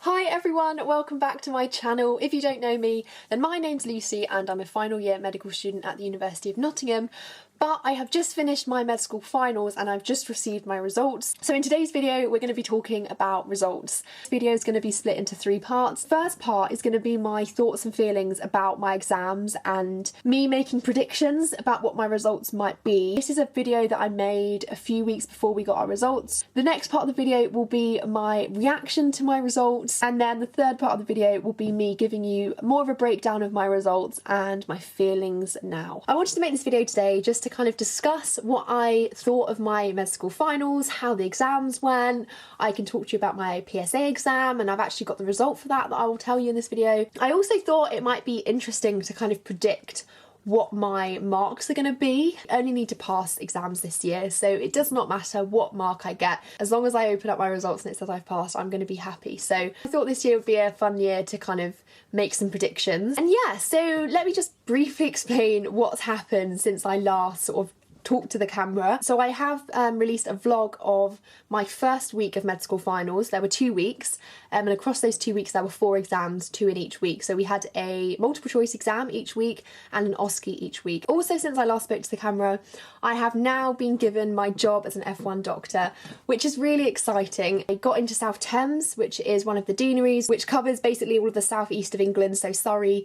Hi everyone, welcome back to my channel. If you don't know me, then my name's Lucy and I'm a final year medical student at the University of Nottingham. But I have just finished my med school finals and I've just received my results. So in today's video, we're going to be talking about results. This video is going to be split into three parts. First part is going to be my thoughts and feelings about my exams and me making predictions about what my results might be. This is a video that I made a few weeks before we got our results. The next part of the video will be my reaction to my results, and then the third part of the video will be me giving you more of a breakdown of my results and my feelings now. I wanted to make this video today just to kind of discuss what I thought of my med school finals, how the exams went. I can talk to you about my PSA exam, and I've actually got the result for that I will tell you in this video. I also thought it might be interesting to kind of predict what my marks are going to be. I only need to pass exams this year, so it does not matter what mark I get. As long as I open up my results and it says I've passed, I'm going to be happy. So I thought this year would be a fun year to kind of make some predictions. And yeah, so let me just briefly explain what's happened since I last sort of talk to the camera. So I have released a vlog of my first week of med school finals. There were 2 weeks, and across those 2 weeks there were 4 exams, 2 in each week. So we had a multiple choice exam each week and an OSCE each week. Also, since I last spoke to the camera, I have now been given my job as an F1 doctor, which is really exciting. I got into South Thames, which is one of the deaneries, which covers basically all of the southeast of England, so Surrey,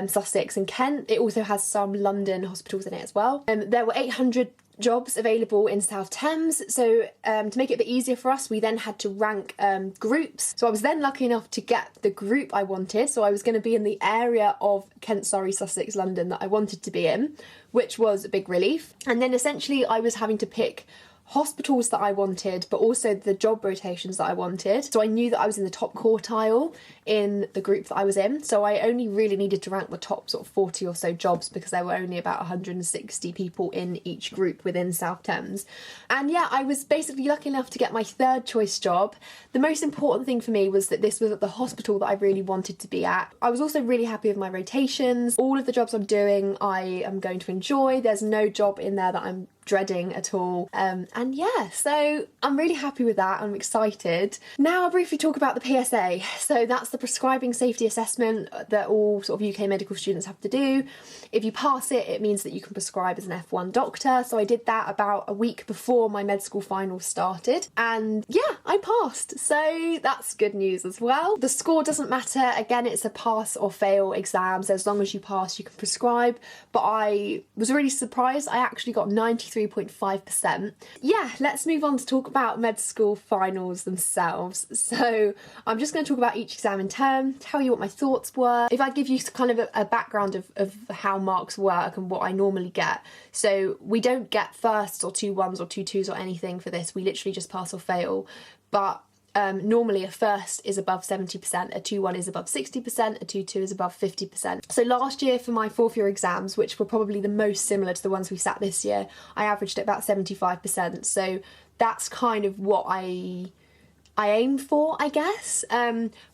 Sussex and Kent. It also has some London hospitals in it as well. There were 800 jobs available in South Thames, so to make it a bit easier for us, we then had to rank groups. So I was then lucky enough to get the group I wanted, so I was going to be in the area of Kent, Surrey, Sussex, London that I wanted to be in, which was a big relief. And then essentially I was having to pick hospitals that I wanted, but also the job rotations that I wanted. So I knew that I was in the top quartile in the group that I was in. So I only really needed to rank the top sort of 40 or so jobs because there were only about 160 people in each group within South Thames. And yeah, I was basically lucky enough to get my third choice job. The most important thing for me was that this was at the hospital that I really wanted to be at. I was also really happy with my rotations. All of the jobs I'm doing, I am going to enjoy. There's no job in there that I'm dreading at all. And yeah, so I'm really happy with that. I'm excited. Now I'll briefly talk about the PSA. So that's the prescribing safety assessment that all sort of UK medical students have to do. If you pass it, it means that you can prescribe as an F1 doctor. So I did that about a week before my med school finals started. And yeah, I passed. So that's good news as well. The score doesn't matter. Again, it's a pass or fail exam. So as long as you pass, you can prescribe. But I was really surprised. I actually got 93.5%. Yeah, let's move on to talk about med school finals themselves. So I'm just going to talk about each exam in turn, tell you what my thoughts were. If I give you kind of a background of how marks work and what I normally get. So we don't get firsts or 2-1s or 2-2s or anything for this. We literally just pass or fail. But normally a first is above 70%, a 2-1 is above 60%, a 2-2 is above 50%. So last year for my fourth year exams, which were probably the most similar to the ones we sat this year, I averaged at about 75%. So that's kind of what I aim for, I guess.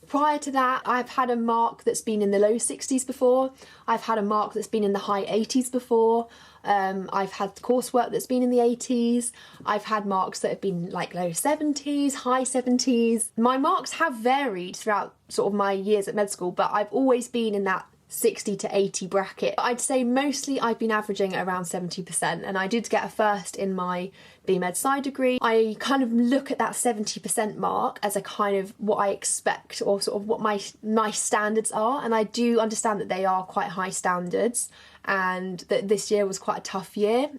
Prior to that, I've had a mark that's been in the low 60s before. I've had a mark that's been in the high 80s before. I've had coursework that's been in the 80s. I've had marks that have been like low 70s, high 70s. My marks have varied throughout sort of my years at med school, but I've always been in that 60 to 80 bracket. I'd say mostly I've been averaging around 70%, and I did get a first in my BMed Sci degree. I kind of look at that 70% mark as a kind of what I expect, or sort of what my nice standards are, and I do understand that they are quite high standards and that this year was quite a tough year.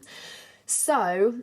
So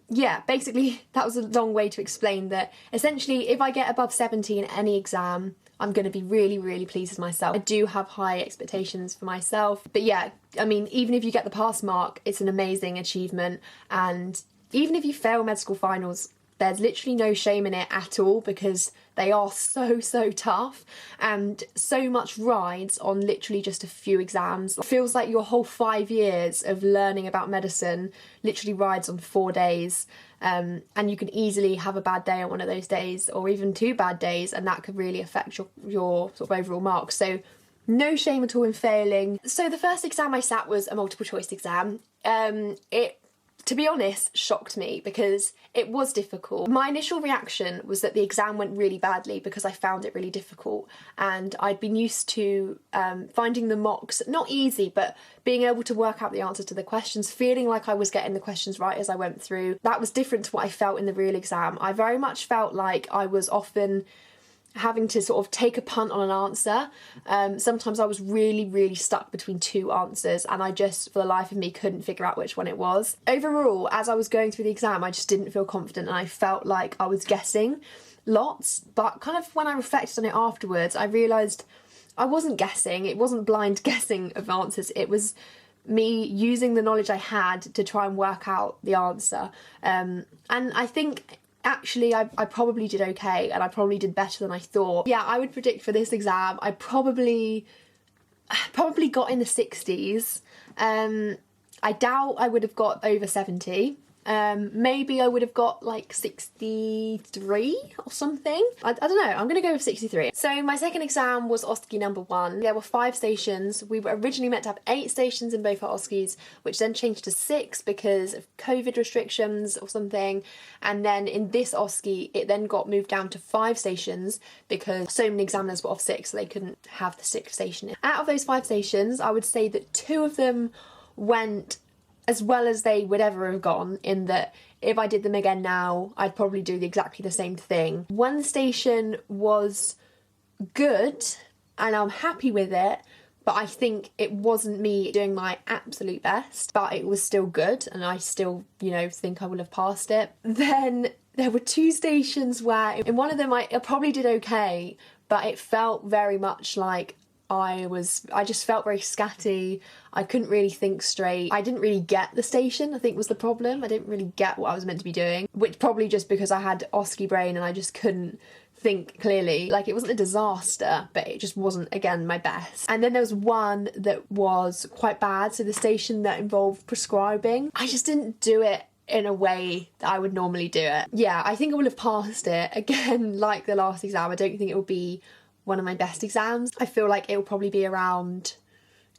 yeah, basically that was a long way to explain that essentially if I get above 70 in any exam, I'm going to be really, really pleased with myself. I do have high expectations for myself. But yeah, I mean, even if you get the pass mark, it's an amazing achievement. And even if you fail med school finals, there's literally no shame in it at all, because they are so tough, and so much rides on literally just a few exams. It feels like your whole 5 years of learning about medicine literally rides on 4 days. And you can easily have a bad day on one of those days, or even 2 bad days, and that could really affect your sort of overall marks. So no shame at all in failing. So the first exam I sat was a multiple choice exam. It to be honest, shocked me because it was difficult. My initial reaction was that the exam went really badly because I found it really difficult, and I'd been used to finding the mocks not easy, but being able to work out the answers to the questions, feeling like I was getting the questions right as I went through. That was different to what I felt in the real exam. I very much felt like I was often having to sort of take a punt on an answer. Sometimes I was really stuck between two answers, and I just, for the life of me, couldn't figure out which one it was. Overall, as I was going through the exam, I just didn't feel confident, and I felt like I was guessing lots. But kind of when I reflected on it afterwards, I realised I wasn't guessing. It wasn't blind guessing of answers. It was me using the knowledge I had to try and work out the answer. And I think actually I probably did okay, and I probably did better than I thought. Yeah, I would predict for this exam I probably got in the 60s. I doubt I would have got over 70. Maybe I would have got like 63 or something. I don't know, I'm gonna go with 63. So my second exam was OSCE number 1. There were 5 stations. We were originally meant to have 8 stations in both our OSCEs, which then changed to 6 because of COVID restrictions or something. And then in this OSCE, it then got moved down to 5 stations because so many examiners were off sick, so they couldn't have the 6th station. Out of those 5 stations, I would say that 2 of them went as well as they would ever have gone, in that if I did them again now, I'd probably do exactly the same thing. One station was good and I'm happy with it, but I think it wasn't me doing my absolute best, but it was still good and I still, you know, think I will have passed it. Then there were 2 stations where in one of them I probably did okay, but it felt very much like I just felt very scatty. I couldn't really think straight. I didn't really get the station, I think was the problem. I didn't really get what I was meant to be doing, which probably just because I had OSCE brain and I just couldn't think clearly. Like, it wasn't a disaster, but it just wasn't, again, my best. And then there was one that was quite bad, so the station that involved prescribing. I just didn't do it in a way that I would normally do it. Yeah, I think I would have passed it. Again, like the last exam, I don't think it will be one of my best exams. I feel like it will probably be around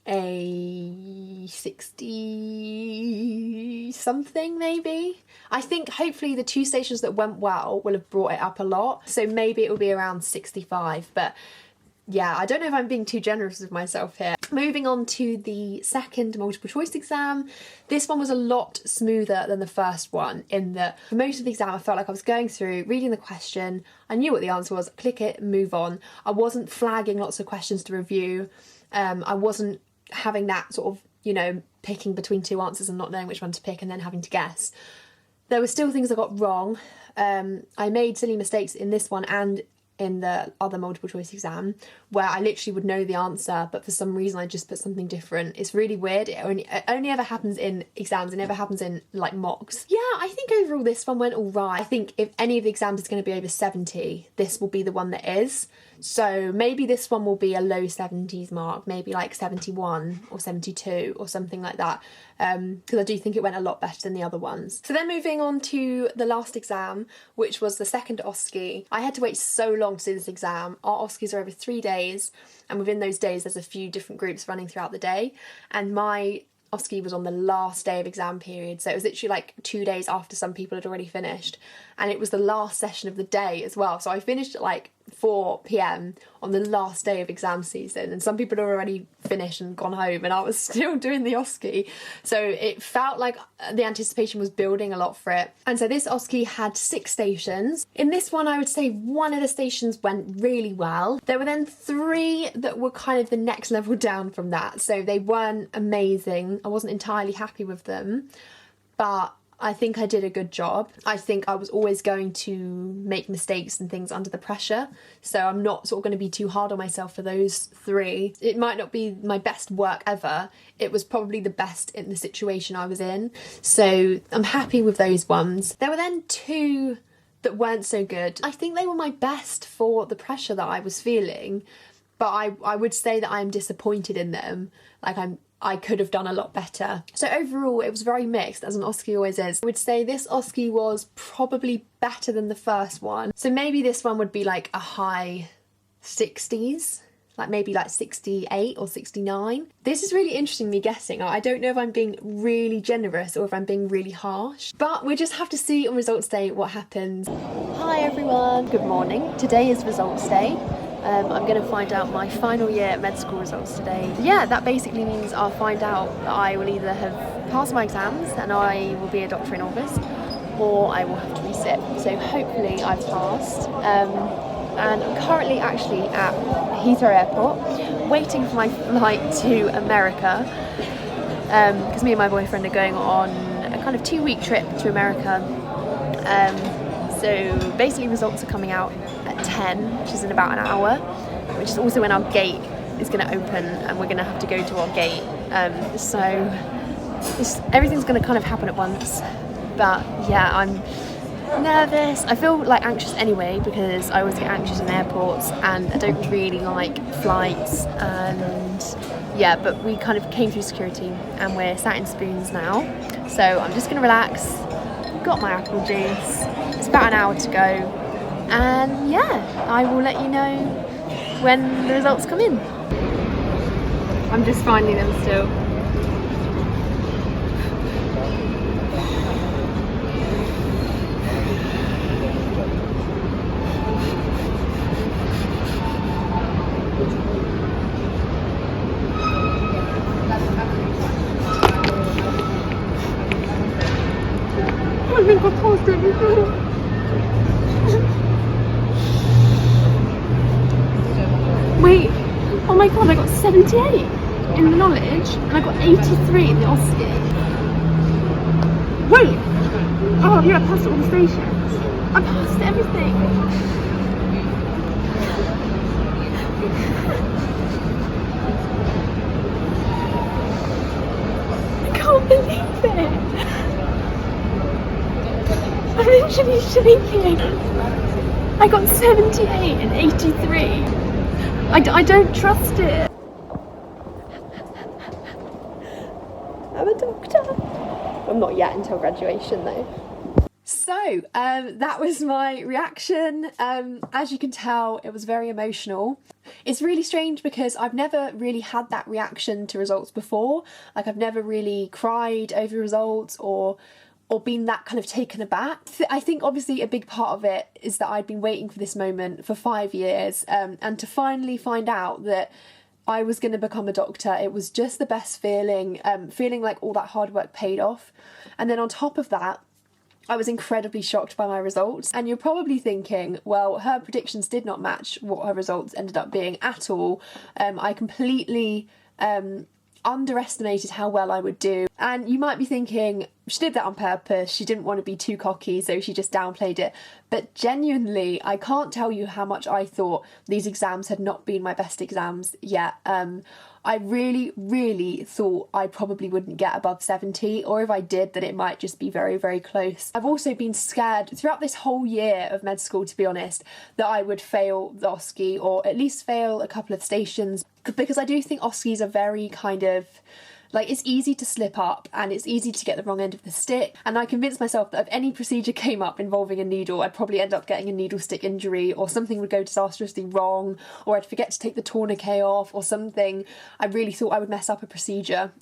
a 60 something maybe. I think hopefully the 2 stations that went well will have brought it up a lot, so maybe it will be around 65, but yeah, I don't know if I'm being too generous with myself here. Moving on to the second multiple choice exam. This one was a lot smoother than the first one, in that for most of the exam I felt like I was going through, reading the question, I knew what the answer was, click it, move on. I wasn't flagging lots of questions to review. I wasn't having that sort of, you know, picking between 2 answers and not knowing which one to pick and then having to guess. There were still things I got wrong. I made silly mistakes in this one and in the other multiple choice exam where I literally would know the answer, but for some reason I just put something different. It's really weird. It only ever happens in exams. It never happens in like mocks. Yeah, I think overall this one went all right. I think if any of the exams is going to be over 70, this will be the one that is. So maybe this one will be a low 70s mark, maybe like 71 or 72 or something like that, because I do think it went a lot better than the other ones. So then moving on to the last exam, which was the second OSCE. I had to wait so long to do this exam. Our OSCEs are over 3 days, and within those days there's a few different groups running throughout the day, and my OSCE was on the last day of exam period, so it was literally like 2 days after some people had already finished, and it was the last session of the day as well. So I finished at like 4 p.m. on the last day of exam season, and some people had already finished and gone home, and I was still doing the OSCE. So it felt like the anticipation was building a lot for it. And so this OSCE had 6 stations. In this one, I would say one of the stations went really well. There were then 3 that were kind of the next level down from that. So they weren't amazing. I wasn't entirely happy with them, but I think I did a good job. I think I was always going to make mistakes and things under the pressure, so I'm not sort of going to be too hard on myself for those 3. It might not be my best work ever. It was probably the best in the situation I was in, so I'm happy with those ones. There were then 2 that weren't so good. I think they were my best for the pressure that I was feeling, but I would say that I'm disappointed in them. Like, I could have done a lot better. So overall, it was very mixed, as an OSCE always is. I would say this OSCE was probably better than the first one. So maybe this one would be like a high 60s, like maybe like 68 or 69. This is really interesting, me guessing. I don't know if I'm being really generous or if I'm being really harsh, but we just have to see on results day what happens. Hi everyone, good morning. Today is results day. I'm going to find out my final year med school results today. Yeah, that basically means I'll find out that I will either have passed my exams and I will be a doctor in August, or I will have to resit. So hopefully I've passed. And I'm currently actually at Heathrow Airport waiting for my flight to America, because me and my boyfriend are going on a kind of 2-week trip to America. So basically results are coming out at 10, which is in about an hour, which is also when our gate is going to open and we're going to have to go to our gate. So everything's going to kind of happen at once. But yeah, I'm nervous. I feel like anxious anyway because I always get anxious in airports and I don't really like flights, and yeah, but we kind of came through security and we're sat in spoons now, so I'm just gonna relax. Got my apple juice, it's about an hour to go, and yeah, I will let you know when the results come in. I'm just finding them still. I think I passed everything. Wait, oh my god, I got 78 in the knowledge and I got 83 in the OSCE. Wait! Oh yeah, I passed all the stations. I passed everything. I can't believe it. I'm literally shaking. I got 78 and 83. I don't trust it. I'm a doctor. I'm not yet until graduation though. So that was my reaction. As you can tell, it was very emotional. It's really strange because I've never really had that reaction to results before. Like I've never really cried over results or been that kind of taken aback. I think obviously a big part of it is that I'd been waiting for this moment for 5 years, and to finally find out that I was going to become a doctor, it was just the best feeling, feeling like all that hard work paid off. And then on top of that, I was incredibly shocked by my results. And you're probably thinking, well, her predictions did not match what her results ended up being at all. I completely underestimated how well I would do. And you might be thinking, she did that on purpose, she didn't want to be too cocky, so she just downplayed it. But genuinely, I can't tell you how much I thought these exams had not been my best exams yet. I really, really thought I probably wouldn't get above 70, or if I did, that it might just be very, very close. I've also been scared throughout this whole year of med school, to be honest, that I would fail the OSCE, or at least fail a couple of stations, because I do think OSCEs are very kind of, like, it's easy to slip up and it's easy to get the wrong end of the stick. And I convinced myself that if any procedure came up involving a needle, I'd probably end up getting a needle stick injury, or something would go disastrously wrong, or I'd forget to take the tourniquet off or something. I really thought I would mess up a procedure.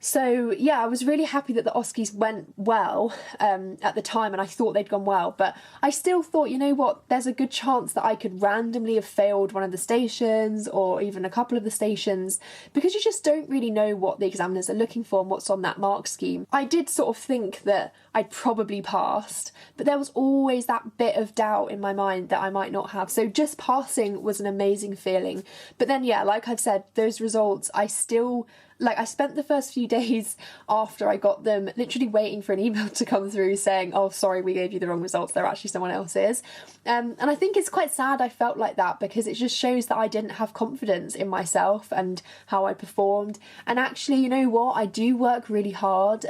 So yeah, I was really happy that the OSCEs went well at the time, and I thought they'd gone well, but I still thought, you know what, there's a good chance that I could randomly have failed one of the stations or even a couple of the stations, because you just don't really know what the examiners are looking for and what's on that mark scheme. I did sort of think that I'd probably passed, but there was always that bit of doubt in my mind that I might not have. So just passing was an amazing feeling. But then yeah, like I've said, those results, I spent the first few days after I got them literally waiting for an email to come through saying, oh, sorry, we gave you the wrong results, they're actually someone else's. And I think it's quite sad I felt like that, because it just shows that I didn't have confidence in myself and how I performed. And actually, you know what, I do work really hard.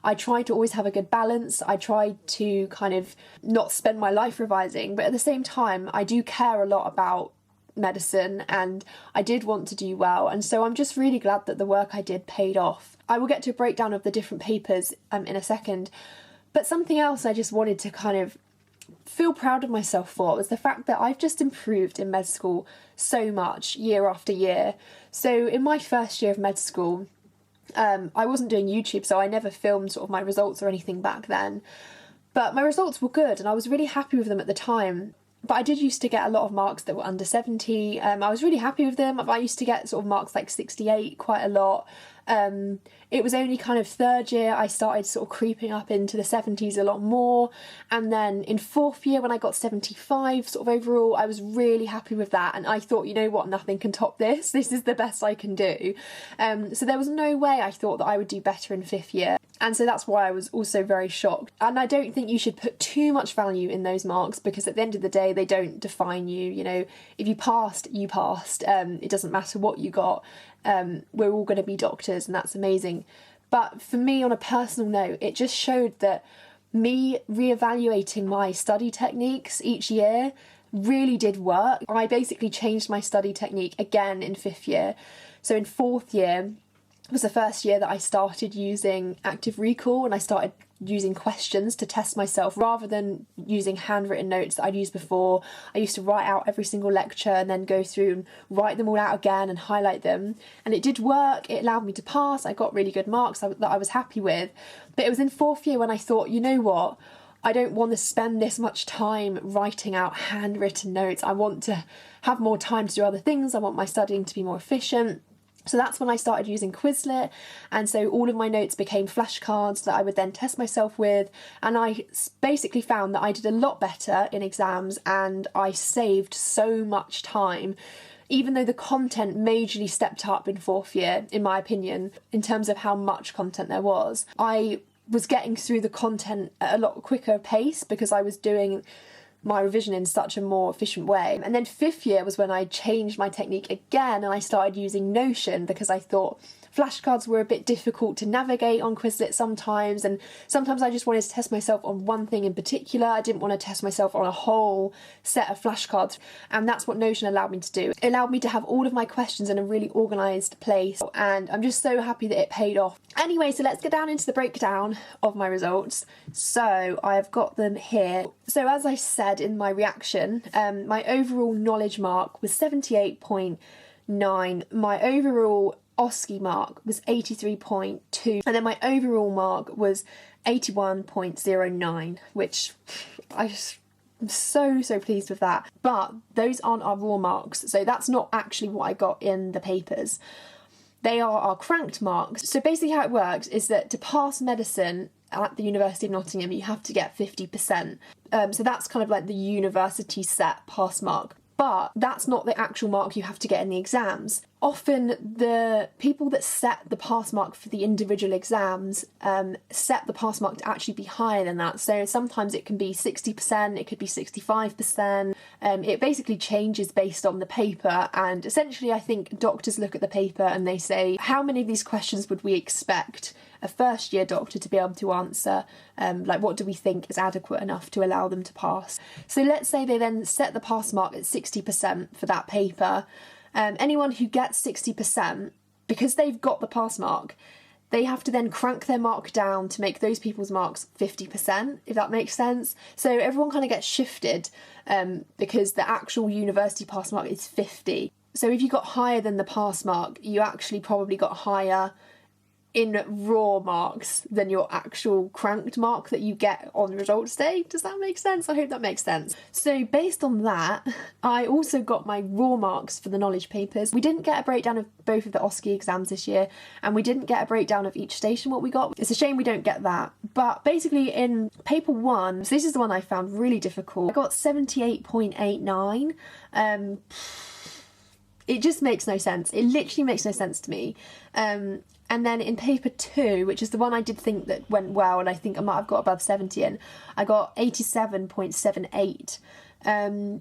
I try to always have a good balance. I try to kind of not spend my life revising, but at the same time, I do care a lot about medicine and I did want to do well, and so I'm just really glad that the work I did paid off. I will get to a breakdown of the different papers in a second, but something else I just wanted to kind of feel proud of myself for was the fact that I've just improved in med school so much year after year. So in my first year of med school, I wasn't doing YouTube, so I never filmed sort of my results or anything back then. But my results were good and I was really happy with them at the time. But I did used to get a lot of marks that were under 70. I was really happy with them. I used to get sort of marks like 68 quite a lot. It was only kind of third year I started sort of creeping up into the 70s a lot more, and then in fourth year when I got 75 sort of overall, I was really happy with that, and I thought, you know what, nothing can top this is the best I can do. So there was no way I thought that I would do better in fifth year, and so that's why I was also very shocked. And I don't think you should put too much value in those marks, because at the end of the day they don't define you. You know, if you passed, you passed. It doesn't matter what you got. We're all going to be doctors, and that's amazing. But for me, on a personal note, it just showed that me reevaluating my study techniques each year really did work. I basically changed my study technique again in fifth year. So in fourth year was the first year that I started using active recall, and I started using questions to test myself rather than using handwritten notes that I'd used before. I used to write out every single lecture and then go through and write them all out again and highlight them, and it did work. It allowed me to pass. I got really good marks that I was happy with. But it was in fourth year when I thought, you know what, I don't want to spend this much time writing out handwritten notes. I want to have more time to do other things. I want my studying to be more efficient. So that's when I started using Quizlet, and so all of my notes became flashcards that I would then test myself with, and I basically found that I did a lot better in exams and I saved so much time, even though the content majorly stepped up in fourth year, in my opinion, in terms of how much content there was. I was getting through the content at a lot quicker pace because I was doing my revision in such a more efficient way. And then fifth year was when I changed my technique again and I started using Notion, because I thought flashcards were a bit difficult to navigate on Quizlet sometimes, and sometimes I just wanted to test myself on one thing in particular. I didn't want to test myself on a whole set of flashcards, and that's what Notion allowed me to do. It allowed me to have all of my questions in a really organised place, and I'm just so happy that it paid off. Anyway, so let's get down into the breakdown of my results. So I've got them here. So as I said in my reaction, my overall knowledge mark was 78.9. My overall OSCE mark was 83.2, and then my overall mark was 81.09, which I'm so pleased with that. But those aren't our raw marks, so that's not actually what I got in the papers. They are our cranked marks. So basically how it works is that to pass medicine at the University of Nottingham, you have to get 50%. So that's kind of like the university set pass mark. But that's not the actual mark you have to get in the exams. Often the people that set the pass mark for the individual exams set the pass mark to actually be higher than that. So sometimes it can be 60%, it could be 65%. It basically changes based on the paper, and essentially I think doctors look at the paper and they say, how many of these questions would we expect a first year doctor to be able to answer? Like, what do we think is adequate enough to allow them to pass? So let's say they then set the pass mark at 60% for that paper. Anyone who gets 60%, because they've got the pass mark, they have to then crank their mark down to make those people's marks 50%, if that makes sense. So everyone kind of gets shifted because the actual university pass mark is 50. So if you got higher than the pass mark, you actually probably got higher in raw marks than your actual cranked mark that you get on results day. Does that make sense? I hope that makes sense. So based on that, I also got my raw marks for the knowledge papers. We didn't get a breakdown of both of the OSCE exams this year, and we didn't get a breakdown of each station what we got. It's a shame we don't get that. But basically in paper one, so this is the one I found really difficult, I got 78.89. It just makes no sense. It literally makes no sense to me. And then in paper two, which is the one I did think that went well, and I think I might have got above 70 in, I got 87.78.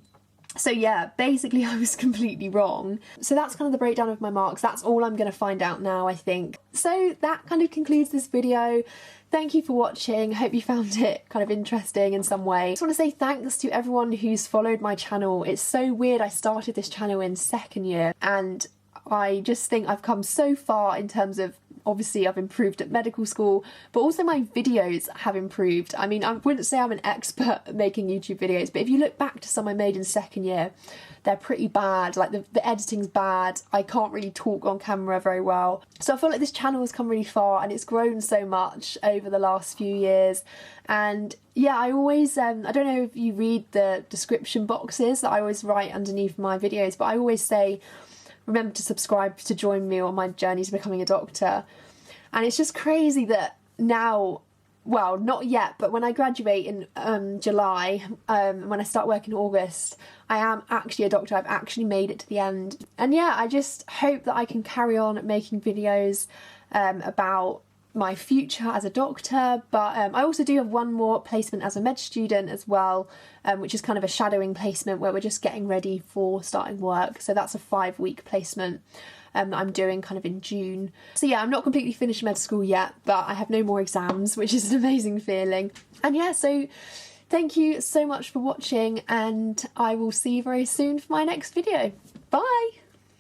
So yeah, basically I was completely wrong. So that's kind of the breakdown of my marks. That's all I'm going to find out now, I think. So that kind of concludes this video. Thank you for watching. Hope you found it kind of interesting in some way. I just want to say thanks to everyone who's followed my channel. It's so weird. I started this channel in second year, and I just think I've come so far in terms of Obviously I've improved at medical school, but also my videos have improved. I mean, I wouldn't say I'm an expert at making YouTube videos, but if you look back to some I made in second year, they're pretty bad. Like the editing's bad. I can't really talk on camera very well. So I feel like this channel has come really far and it's grown so much over the last few years. And yeah, I always, I don't know if you read the description boxes that I always write underneath my videos, but I always say, remember to subscribe to join me on my journey to becoming a doctor. And it's just crazy that now, well, not yet, but when I graduate in July, when I start work in August, I am actually a doctor. I've actually made it to the end. And yeah, I just hope that I can carry on making videos about my future as a doctor, but I also do have one more placement as a med student as well, which is kind of a shadowing placement where we're just getting ready for starting work. So that's a 5-week placement that I'm doing kind of in June. So yeah, I'm not completely finished med school yet, but I have no more exams, which is an amazing feeling. And yeah, so thank you so much for watching, and I will see you very soon for my next video. Bye!